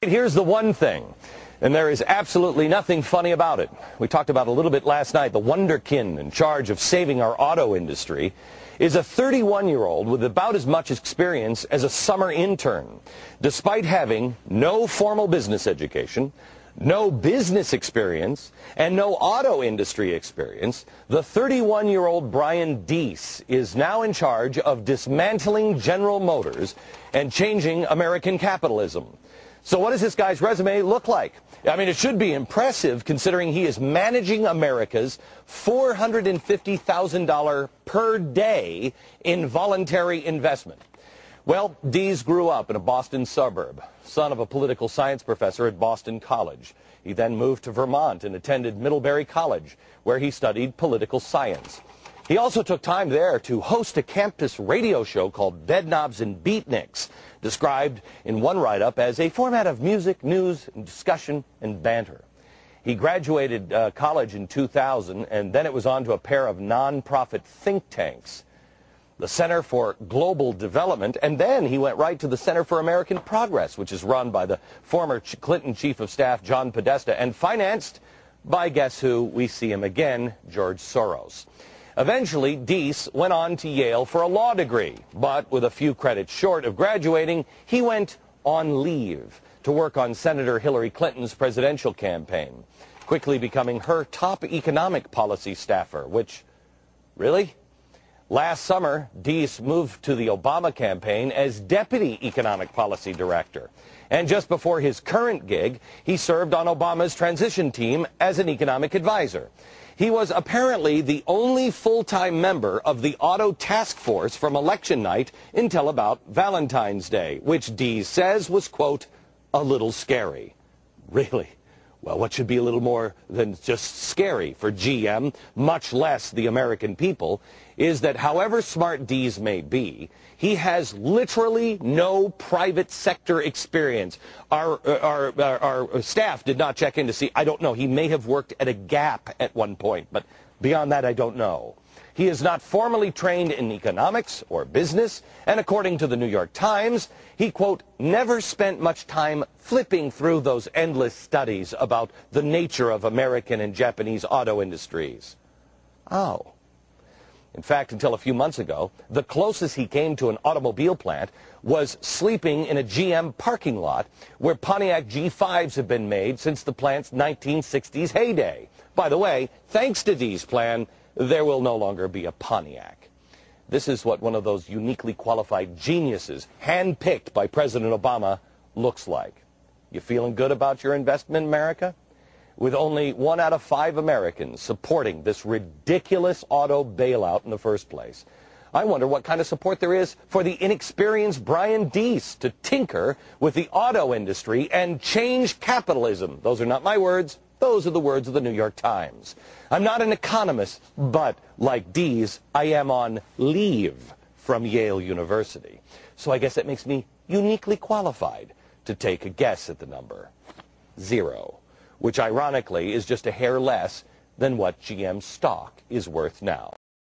Here's the one thing, and there is absolutely nothing funny about it. We talked about it a little bit last night. The wonderkin in charge of saving our auto industry is a 31-year-old with about as much experience as a summer intern. Despite having no formal business education, no business experience, and no auto industry experience, the 31-year-old Brian Deese is now in charge of dismantling General Motors and changing American capitalism. So what does this guy's resume look like? I mean, it should be impressive considering he is managing America's $450,000 per day in voluntary investment. Well, Deese grew up in a Boston suburb, son of a political science professor at Boston College. He then moved to Vermont and attended Middlebury College, where he studied political science. He also took time there to host a campus radio show called Bedknobs and Beatniks, described in one write-up as a format of music, news, discussion, and banter. He graduated college in 2000, and then it was on to a pair of non-profit think tanks, the Center for Global Development, and then he went right to the Center for American Progress, which is run by the former Clinton Chief of Staff John Podesta and financed by, guess who? We see him again, George Soros. Eventually, Deese went on to Yale for a law degree, but with a few credits short of graduating, he went on leave to work on Senator Hillary Clinton's presidential campaign, quickly becoming her top economic policy staffer, which, really? Last summer, Deese moved to the Obama campaign as Deputy Economic Policy Director. And just before his current gig, he served on Obama's transition team as an economic advisor. He was apparently the only full-time member of the auto task force from election night until about Valentine's Day, which Deese says was, quote, a little scary. Really? Well, what should be a little more than just scary for GM, much less the American people, is that however smart Deese may be, he has literally no private sector experience. Our staff did not check in to see. I don't know. He may have worked at a Gap at one point, but beyond that, I don't know. He is not formally trained in economics or business, and according to the New York Times, he, quote, never spent much time flipping through those endless studies about the nature of American and Japanese auto industries. Oh. In fact, until a few months ago, the closest he came to an automobile plant was sleeping in a GM parking lot where Pontiac G5s have been made since the plant's 1960s heyday. By the way, thanks to Deese's plan, there will no longer be a Pontiac. This is what one of those uniquely qualified geniuses, handpicked by President Obama, looks like. You feeling good about your investment in America? With only 1 out of 5 Americans supporting this ridiculous auto bailout in the first place, I wonder what kind of support there is for the inexperienced Brian Deese to tinker with the auto industry and change capitalism. Those are not my words. Those are the words of the New York Times. I'm not an economist, but like Deese, I am on leave from Yale University. So I guess that makes me uniquely qualified to take a guess at the number. 0. Which ironically is just a hair less than what GM stock is worth now.